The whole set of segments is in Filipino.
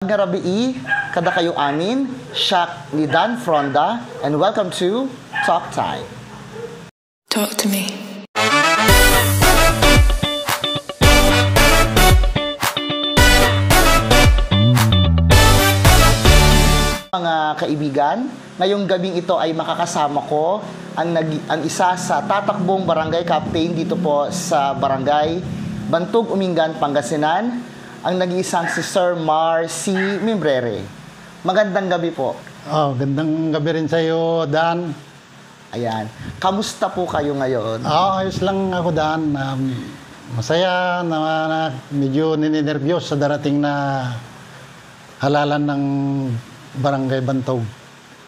nga rabii, kada kayo amin, siya ni Dan Fronda, and welcome to Talk Time. Talk to me. Mga kaibigan, ngayong gabing ito ay makakasama ko ang isa sa tatakbong barangay captain dito po sa barangay Bantog, Umingan, Pangasinan, ang nag-iisang si Sir Mar C. Mimbrere. Magandang gabi po. Gandang gabi rin sa iyo, Dan. Ayan. Kamusta po kayo ngayon? Ayos lang ako, Dan. Masaya na medyo nininervyos sa darating na halalan ng Barangay Bantog.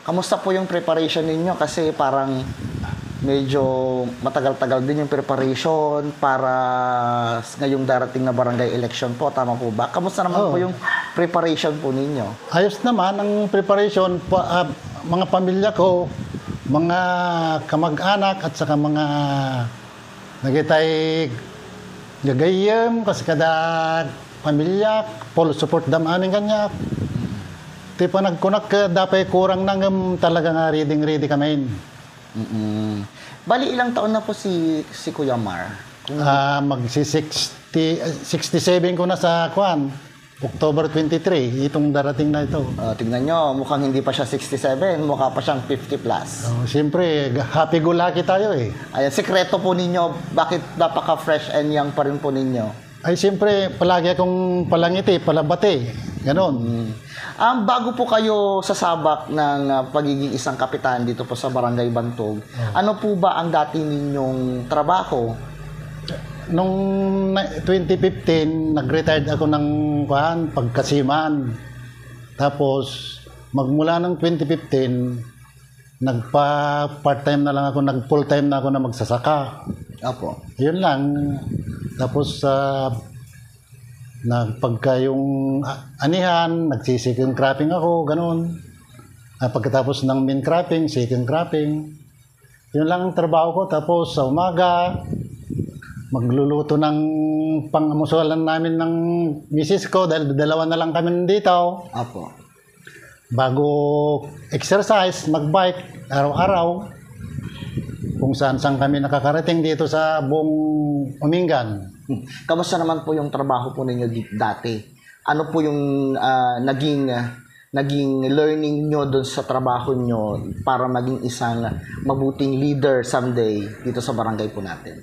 Kamusta po yung preparation ninyo? Kasi parang medyo matagal-tagal din yung preparation para ngayong darating na barangay election po. Tama po ba? Kamusta naman po yung preparation po ninyo? Ayos naman ang preparation. Mga pamilya ko, mga kamag-anak at saka mga nagitay gagayem kasi kada pamilya, polo support damanin kanya. Tipo nagkunak dapat kurang nang talaga nga ready kami. Bali, ilang taon na po si Kuya Mar? Mag-67 ko na sa October 23, itong darating na ito. Tignan nyo, mukhang hindi pa siya 67, mukha pa siyang 50 plus. Siyempre, happy go lucky tayo eh. Ayan, sikreto po ninyo, bakit napaka-fresh and young pa rin po ninyo? Ay, siyempre, palagi akong palangiti, palabati. Ganon. Bago po kayo sasabak ng pagiging isang kapitan dito po sa Barangay Bantog, ano po ba ang dati ninyong trabaho? Noong 2015, nag-retired ako ng pagkasiman. Tapos, magmula ng 2015, nagpa-part-time na lang ako, nag-full-time na ako na magsasaka. Apo. Yun lang. Tapos, pagka yung anihan, nagsisikong cropping ako, ganun. Pagkatapos ng main cropping, second cropping. Yun lang ang trabaho ko. Tapos sa umaga, magluluto ng pang-amusualan namin ng misis ko dahil dalawa na lang kami dito. Apo. Bago exercise, magbike, araw-araw. Kung saan-saan kami nakakarating dito sa buong Umingan. Kamusta naman po yung trabaho po ninyo dati? Ano po yung naging learning nyo doon sa trabaho nyo para maging isang mabuting leader someday dito sa barangay po natin?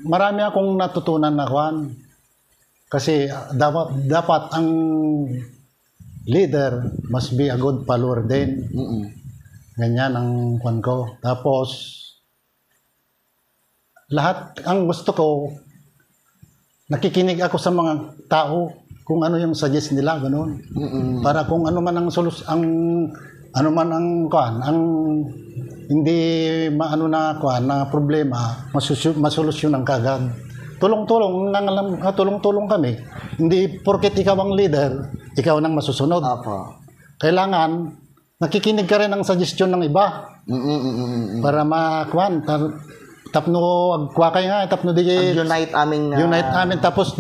Marami akong natutunan na kasi dapat ang leader must be a good follower din. Ganyan ang kwan ko. Tapos, lahat ang gusto ko, nakikinig ako sa mga tao kung ano yung suggest nila, gano'n. Para kung ano man ang ano man ang hindi maano na na problema, masolusyon ang kagad. Tulong-tulong kami. Hindi porket ikaw ang leader, ikaw nang masusunod. Apo. Kailangan nakikinig ka rin ng suggestion ng iba. Para tapno agkwakay nga tapno di unite amin tapos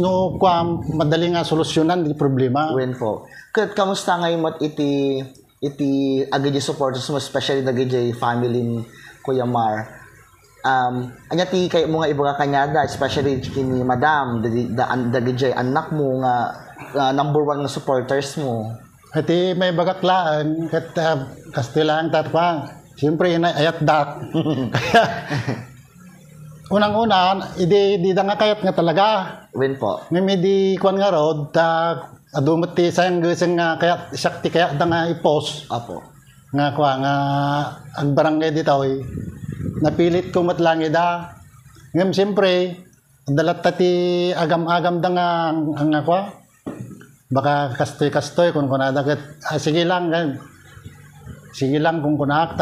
madali nga solusyonan di problema. Wen po. Kamusta ngayon mo iti agad supporters mo, especially the family ni Kuya Mar? Anya ti kay mga iba kanyada, especially kini Madam, the anak mo nga number 1 na supporters mo. Ati may bagaklaan kat kastilang tatwa. Siyempre ayat dak. Unang-una, di da nga kayat nga talaga. Wen po. May di kwan nga road, adumot ti sayang geseng nga kayat sakti kayat da nga ipos. Apo. Nga ang barangay dito napilit ko matlangi da. Ngam siyempre, dalat ti agam-agam da nga ang baka kastoy-kastoy kung kunadagat. Sige lang kung kunak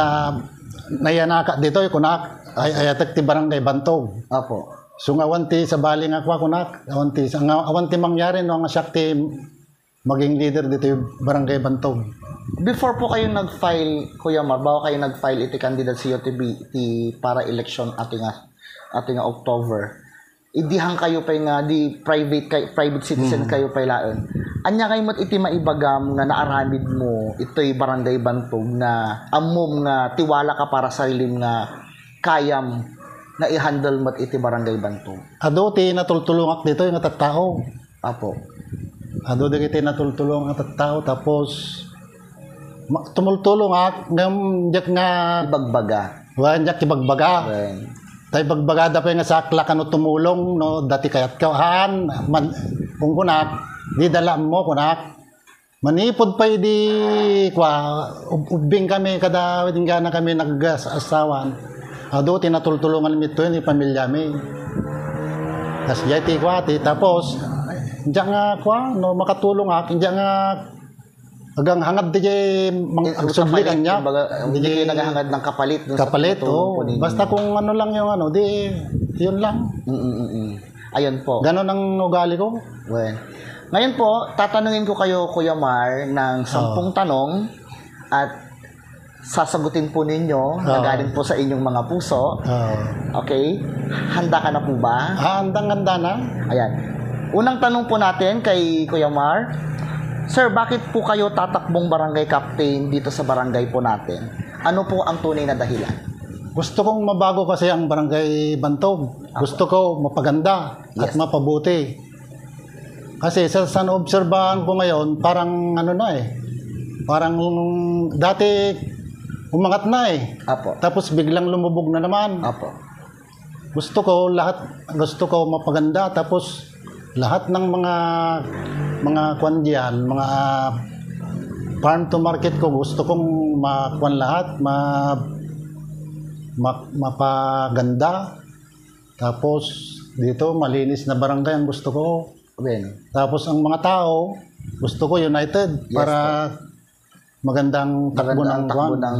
nayanaka dito kunak ayatek ti Barangay Bantog. Apo. So ngawanti sa baling kunak awanti mangyari no nga sakti maging leader dito yung Barangay Bantog. Before po kayo nag-file, Kuya Mar, bago kayo nag-file iti kandidat sa UTB para election ating October, idihang kayo pa nga di private citizen kayo pa ilaon. anya kay mo't iti maibagam nga naaramid mo ito'y barangay Bantog na amom nga tiwala ka para sa sarili nga kayam na i-handle mo't iti barangay Bantog. Ado ti natultulungak dito yung tattao. Apo. Ado di kiti natultulong ang tattao tapos tumultulungak ngam jak nga Ibagbaga. wanjak ibagbaga. Well, Tay bagbagada pa nga sakla kano tumulong no dati kayat kahan man kung kunak di dala mo kunak manipod pa di kwa ubing kami kada dinggana kami nagasawan ado tinatultulungan mi to ni pamilya mi tas yati kwati tapos diyan nga kwa no makatulong ak diyan nga agang hangad di magsubli kanya hindi kayo naghahangad ng kapalit. Dun kapalit sa oh po ninyo. basta kung ano lang yung ano di yun lang Ayun po. ganon ang ugali ko. Well, ngayon po, tatanungin ko kayo, Kuya Mar, ng 10 tanong at sasagutin po ninyo na galing po sa inyong mga puso. Okay? Handa ka na po ba? Handang-handa na. Ayan. Unang tanong po natin kay Kuya Mar. Sir, bakit po kayo tatakbong barangay captain dito sa barangay po natin? Ano po ang tunay na dahilan? Gusto kong mabago kasi ang barangay Bantog. Gusto ko mapaganda at mapabuti. Kasi sa naobserbahan ko ngayon, parang ano na eh. Parang dati umangat na eh. Apo. Tapos biglang lumubog na naman. Apo. Gusto ko mapaganda tapos lahat ng mga kwan diyan, mga farm to market ko gusto kong makuan lahat, mapaganda. Tapos dito malinis na barangay ang gusto ko. Well, Tapos ang mga tao gusto ko united para magandang takbo ng kwan, ng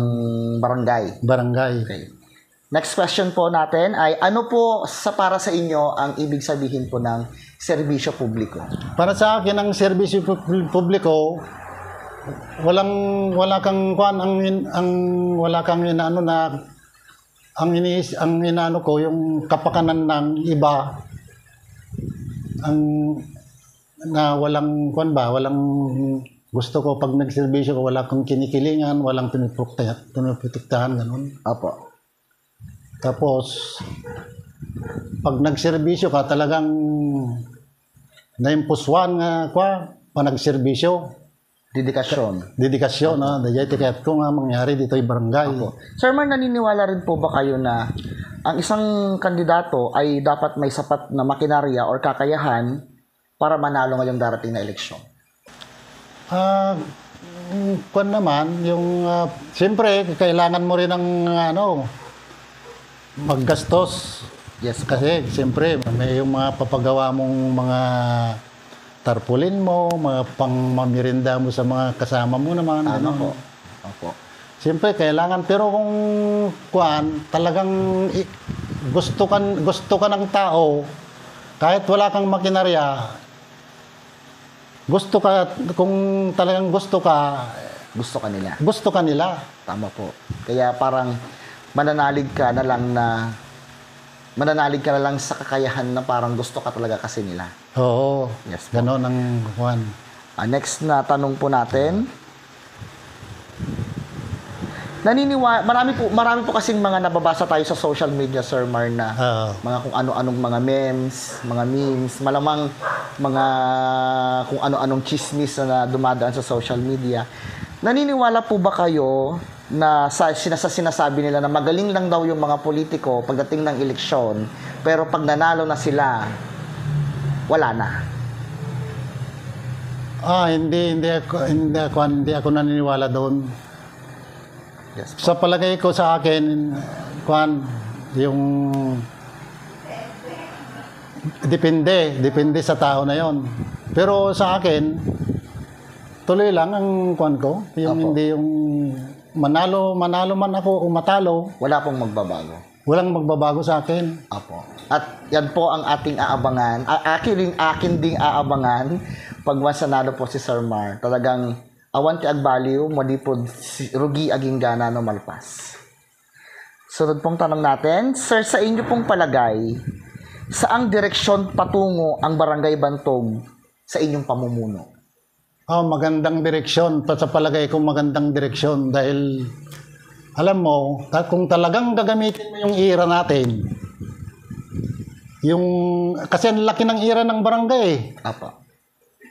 barangay. barangay. Okay. Next question po natin ay ano po para sa inyo ang ibig sabihin po ng serbisyo publiko? Para sa akin ang serbisyo publiko wala kang kuan ang wala kang inaano na ang inaano ko yung kapakanan ng iba ang na walang kuan ba walang gusto ko pag nagserbisyo ko wala kang kinikilingan walang pinuprotektahan ganun. Apo. Tapos pag nagserbisyo ka talagang naimpuswan nga kwa panagserbisyo dedikasyon na dayay tiket ko nga mangyari dito ay barangay. Apo. Sir Mar, naniniwala rin po ba kayo na ang isang kandidato ay dapat may sapat na makinarya or kakayahan para manalo ngayong darating na eleksyon? Kwan naman yung siyempre kailangan mo rin ng maggastos. Yes po. Kasi siyempre may yung mga papagawa mong mga tarpaulin mo, mga pangmamirinda mo sa mga kasama mo naman. Ano po? Opo. Siyempre kailangan pero kung kuan talagang gusto ka ng tao kahit wala kang makinarya kung talagang gusto ka nila. Gusto ka nila. Tama po. Kaya parang mananalig ka na lang sa kakayahan na parang gusto ka talaga kasi nila. Oo. Yes po. Ganon ang kuan. Next na tanong po natin. Marami po kasing mga nababasa tayo sa social media, Sir Mar, na mga kung ano-anong mga memes, malamang mga kung ano-anong chismis na dumadaan sa social media. Naniniwala po ba kayo na sinasabi nila na magaling lang daw yung mga politiko pagdating ng eleksyon, pero pag nanalo na sila, wala na? Hindi ako naniniwala doon. Yes po. Sa palagay ko sa akin, yung depende sa tao na yon. Pero sa akin, tuloy lang ang ko, yung Apo. hindi yung manalo man ako o matalo, Wala pong magbabago. walang magbabago sa akin. Apo. At yan po ang ating aabangan. Akin ding aabangan pag once nanalo po si Sir Mar. Talagang awan ti agbaliw, madipod rugi aging gana no malpas. Sunod pong tanong natin, Sir, sa inyo pong palagay, saang direksyon patungo ang Barangay Bantog sa inyong pamumuno? Magandang direksyon. Sa palagay ko magandang direksyon dahil alam mo, kung talagang gagamitin mo yung ira natin, kasi ang laki ng ira ng barangay eh. Apo.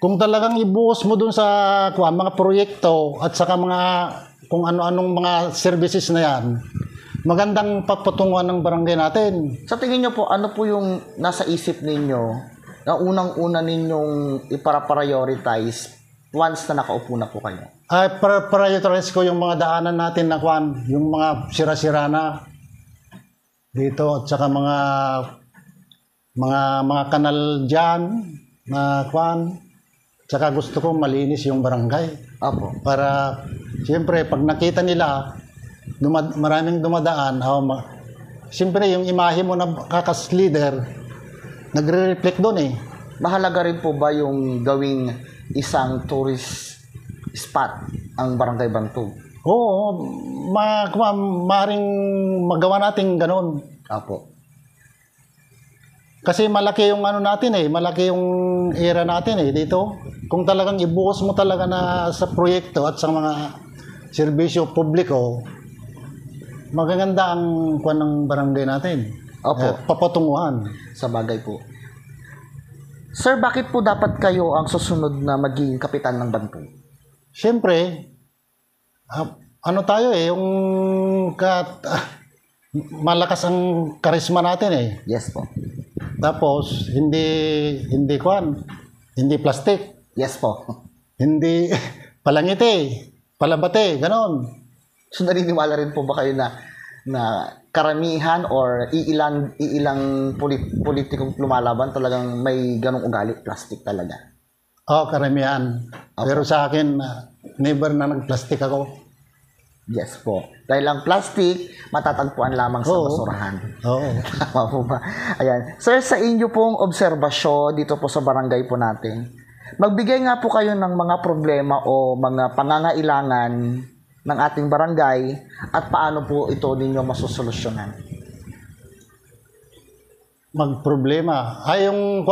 Kung talagang ibuhos mo dun sa mga proyekto at saka mga kung ano-anong mga services na yan, magandang papatunguhan ng barangay natin. Sa tingin nyo po, ano po yung nasa isip ninyo na unang-una ninyong ipara-prioritize once na nakaupo na po kayo? Prioritize ko yung mga daanan natin na yung mga sira-sira na dito at saka mga kanal diyan na tsaka gusto ko malinis yung barangay. Apo. Para siyempre pag nakita nila maraming dumadaan, siyempre yung imahe mo na kakas leader nagre-reflect doon eh. Mahalaga rin po ba yung gawing isang tourist spot ang Barangay Bantog? Oo, maaaring magawa natin ganun. Apo. Kasi malaki yung natin eh, malaki yung era natin eh dito. Kung talagang ibuhos mo talaga na sa proyekto at sa mga serbisyo publiko, magaganda ang ng barangay natin. Opo. Papatunguhan. Sa bagay po. Sir, bakit po dapat kayo ang susunod na maging kapitan ng Bantog? Siyempre, tayo eh, yung malakas ang karisma natin eh. Yes po. Tapos, hindi plastic. Yes po. Hindi palangiti, palabate, ganon. So naniniwala rin po ba kayo na karamihan or iilang politikong lumalaban talagang may ganong ugali, plastic talaga? Karamihan. Okay. Pero sa akin, never na nag-plastic ako. Yes po. Dahil ang plastic, matatagpuan lamang sa basurahan. Oo. Tama po ba? Ayan. Sir, sa inyo pong obserbasyon dito po sa barangay po natin, magbigay nga po kayo ng mga problema o mga pangangailangan ng ating barangay at paano po ito ninyo masusolusyonan? Magproblema. Yung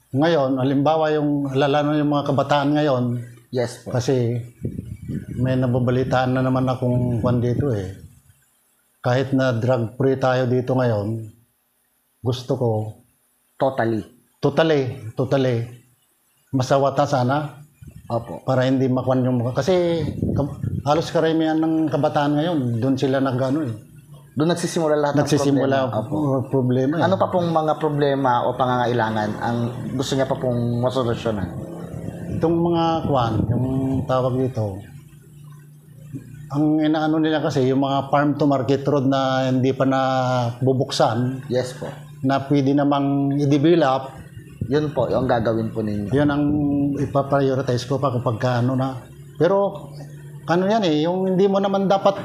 ngayon, halimbawa lalo yung mga kabataan ngayon, Yes po. kasi may nababalitaan na naman akong dito eh. Kahit na drug free tayo dito ngayon, gusto ko totally masawata sana. Opo. Para hindi makwan yung kasi halos karamihan ng kabataan ngayon doon sila Doon nagsisimula lahat ng problema. Ano pa pong mga problema o pangangailangan ang gusto niya pa pong masolusyonan? Itong mga yung tawag dito, ang inaano nila kasi yung mga farm to market road na hindi pa na bubuksan, Yes po. na pwede namang i-develop. Yun po, yung gagawin po ninyo. Yun ang ipaprioritize ko pa kapag na. Pero yan eh, yung hindi man dapat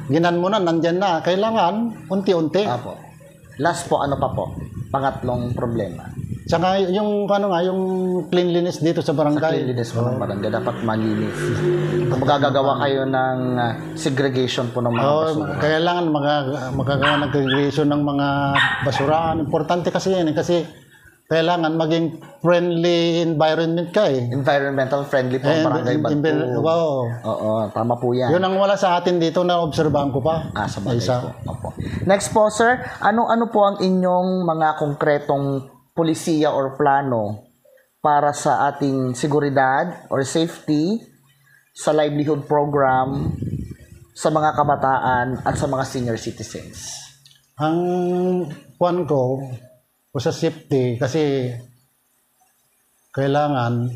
ginan mo na, nandyan na. Kailangan, unti-unti. Apo. Last po, ano pa po? Pangatlong problema. Tsaka yung yung cleanliness dito sa barangay. Sa cleanliness po ng barangay, dapat malinis. Magagagawa kayo ng segregation po ng mga basura. Kailangan magagawa ng segregation ng mga basurahan. Importante kasi yan eh, kasi kailangan maging friendly environment ka eh. Environmental friendly po ang barangay Bantog. Wow. Oo, tama po yan. Yun ang wala sa atin dito na obserbahan ko pa. Sa bagay po. Opo. Next po, sir, ano po ang inyong mga konkretong polisiya or plano para sa ating seguridad or safety sa livelihood program sa mga kabataan at sa mga senior citizens? Ang ko sa safety kasi kailangan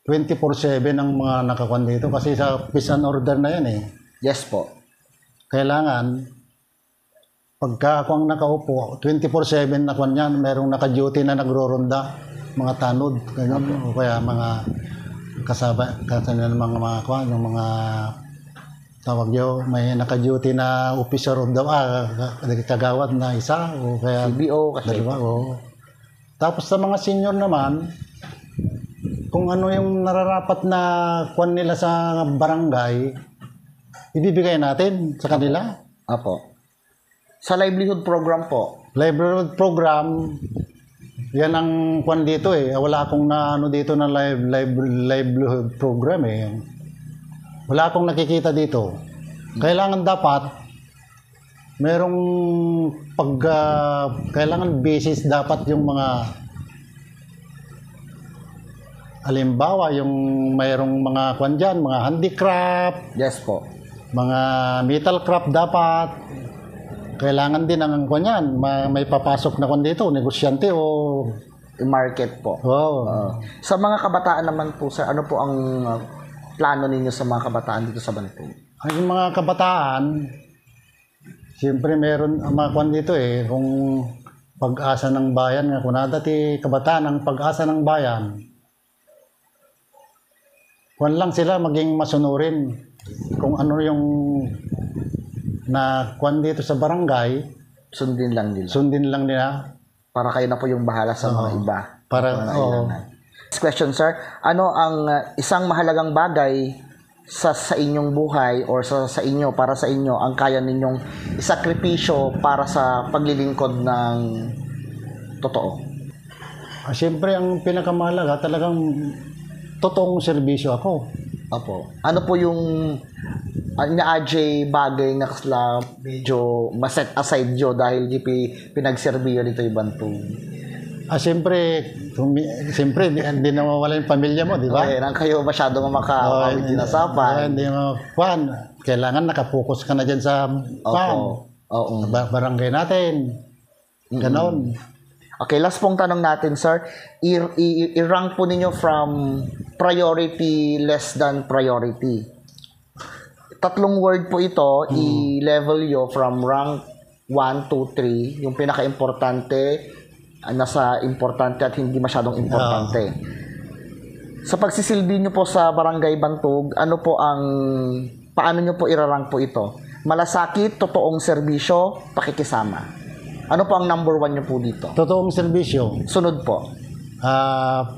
24/7 ang mga nakakuan dito kasi sa peace and order na yan eh. Yes po. Kailangan pagka ako ang nakaupo, 24/7 na kwan yan, merong naka-duty na nagro-ronda, mga tanod, ganyan, o kaya mga kasama ng mga kwan, yung mga tawag nyo, may naka-duty na officer of the kagawad na isa, o kaya CBO, kasi dalawa, o. Tapos sa mga senior naman, kung ano yung nararapat na kwan nila sa barangay, ibibigay natin sa kanila. Apo. Sa livelihood program po? Livelihood program, Yan ang kwan dito eh. Wala akong na ano dito na live program eh. Wala akong nakikita dito. Kailangan dapat merong kailangan basis dapat yung mga halimbawa yung mayroong mga kwan dyan, mga handicraft, Yes po. mga metal craft dapat. Kailangan din ang kwan yan. May papasok na kwan dito, negosyante o... Market po. Sa mga kabataan naman po, sir, ano po ang plano ninyo sa mga kabataan dito sa Bantog? Ang mga kabataan, siyempre meron ang mga kwan dito eh, kung pag-asa ng bayan nga, kung dati kabataan ang pag-asa ng bayan, kwan lang sila maging masunurin kung ano yung na kwan dito sa barangay, Sundin lang nila. sundin lang nila Para kayo na po yung bahala sa mga iba. para Next question, sir. Ano ang isang mahalagang bagay sa inyong buhay or sa inyo, para sa inyo, ang kaya ninyong isakripisyo para sa paglilingkod ng totoo? siyempre ang pinakamahalaga talagang totoong serbisyo ako. Opo. Ano po yung AJ bagay nga kasla medyo maset aside yo dahil di pinagserbiyo dito yung Bantog? Siyempre, hindi na mawala yung pamilya mo, di ba? Okay, nang kayo masyado makakawit dinasapan. Hindi mo, Juan, kailangan nakapokus ka na dyan sa Oo. barangay natin. Ganon. Okay, last pong tanong natin, sir. I-rank po ninyo from priority less than priority. 3 word po ito, i-level yo from rank 1, 2, 3. Yung pinaka-importante, nasa importante at hindi masyadong importante. Sa pagsisilbi nyo po sa Barangay Bantog, paano nyo po irarank po ito? Malasakit, totoong serbisyo, pakikisama. Ano po ang number 1 nyo po dito? Totoong serbisyo. Sunod po.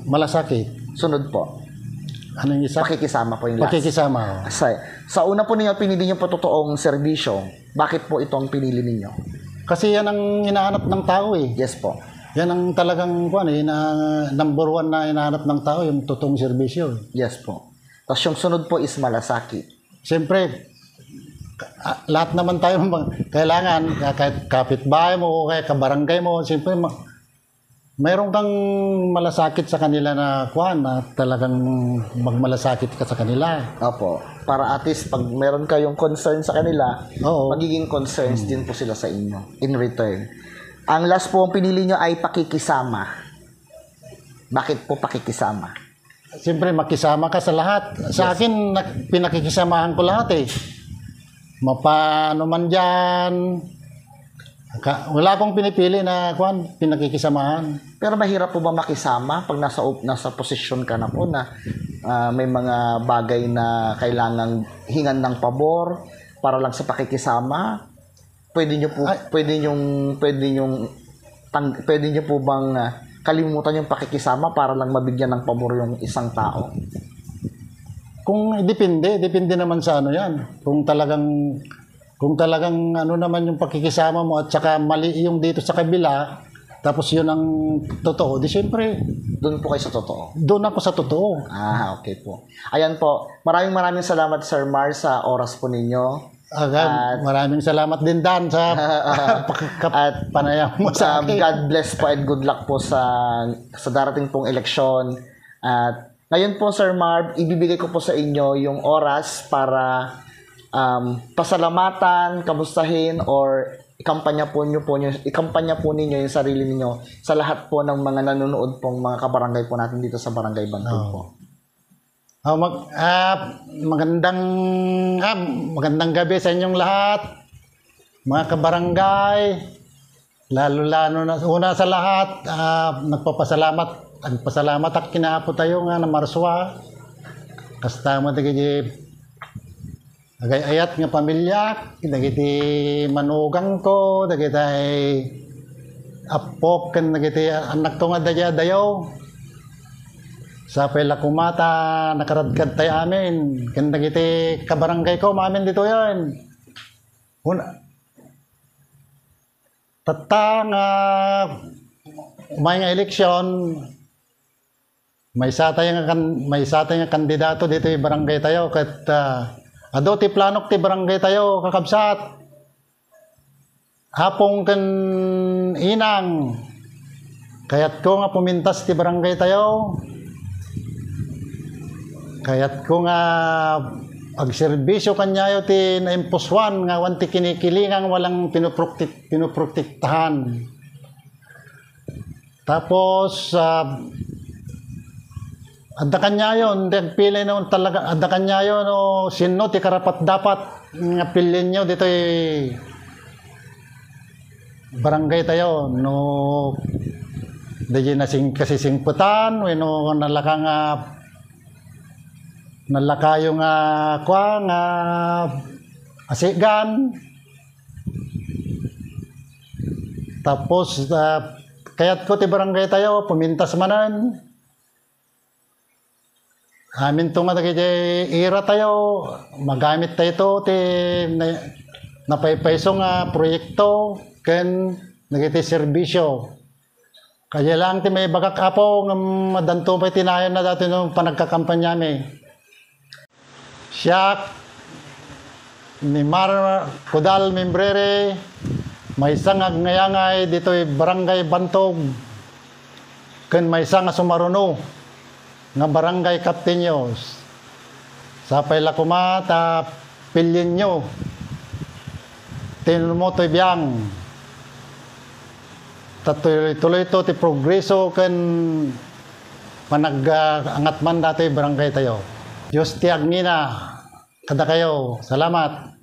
Malasakit. Sunod po. Ano yung isa? Pakikisama po yung last. Pakikisama. Sa una po ninyo, pinili nyo po totoong serbisyo. Bakit po itong pinili ninyo? Kasi yan ang hinahanap ng tao eh. Yes po. Yan ang talagang number 1 na hinahanap ng tao, yung totoong serbisyo. Yes po. Tapos yung sunod po is malasakit. Siyempre, lahat naman tayo kailangan, kahit kapitbahay mo o kahit kabarangay mo, siyempre mayroon kang malasakit sa kanila na talagang magmalasakit ka sa kanila. Opo. Para at least pag meron kayong concern sa kanila, Oo. magiging concerns din po sila sa inyo in return. Ang last po ang pinili nyo ay pakikisama. Bakit po pakikisama? Siyempre, makisama ka sa lahat. Sa akin, pinakikisamahan ko lahat eh. Mapano man dyan. Wala akong pinipili na pinakikisamahan. Pero mahirap po ba makisama pag nasa posisyon ka na po na may mga bagay na kailangang hingan ng pabor para lang sa pakikisama? Pwede niyo po bang kalimutan yung pakikisama para lang mabigyan ng pabor yung isang tao? Depende naman sa ano yan. Kung talagang ano naman yung pakikisama mo at saka mali yung dito sa kabila, tapos yun ang totoo, di syempre, Doon po kayo sa totoo. doon ako sa totoo. Okay po. Ayan po. Maraming salamat, Sir Mar, sa oras po ninyo. Maraming salamat din, Dan, sa panayam mo sa akin. God bless po and good luck po sa darating pong eleksyon. At ngayon po, Sir Marv, ibibigay ko po sa inyo yung oras para pasalamatan, kamustahin, or ikampanya po ninyo yung sarili niyo sa lahat po ng mga nanonood pong mga kabarangay po natin dito sa Barangay Bantog po. Magandang gabi sa inyong lahat, mga kabarangay. Lalo na una sa lahat, nagpapasalamat at kinaapo tayo nga na marswa. Kasta mo dagiti agay-ayat nga pamilya, dagiti manugang ko, dagiti apok, dagiti anak to nga dayaw. Sa pela kumata, nakaradkad tayo amin. Kanda kiti kabarangay ko, maamin dito yan. Tatanga, umay nga eleksyon, may satay nga kandidato dito yung barangay tayo kat ado ti planok ti barangay tayo kakabsat. Hapong kan inang kayat ko nga pumintas ti barangay tayo. Kayat ko nga agserbisyo kanyayo ti naimpuswan nga wanti kinikilingang walang pinuprotektahan. Tapos adda kanyayo hindi pili no talaga adda kanyayo no sino ti karapat dapat nga pilin nyo dito barangay tayo no di na kasisingputan no nalakayo nga kwa nga asigan. Tapos kayat ko ti barangay tayo pumintas manan. Amin to nga ira tayo magamit tayo ito ti napaypayso nga proyekto ken nagiti serbisyo. Kaya lang ti may bagak apo nga madanto pa tinayon na dati nung panagkakampanya mi. Siya ni Mar Kudal Membrere may isang ngayangay dito barangay Bantog ken may isang nga sumaruno nga barangay Kaptenyos sapay lakumata pilin nyo tinumotoy biyang tuloy to ti progreso ken manag-angat man dati barangay tayo. Diyos ti agngina kada kayo. Salamat.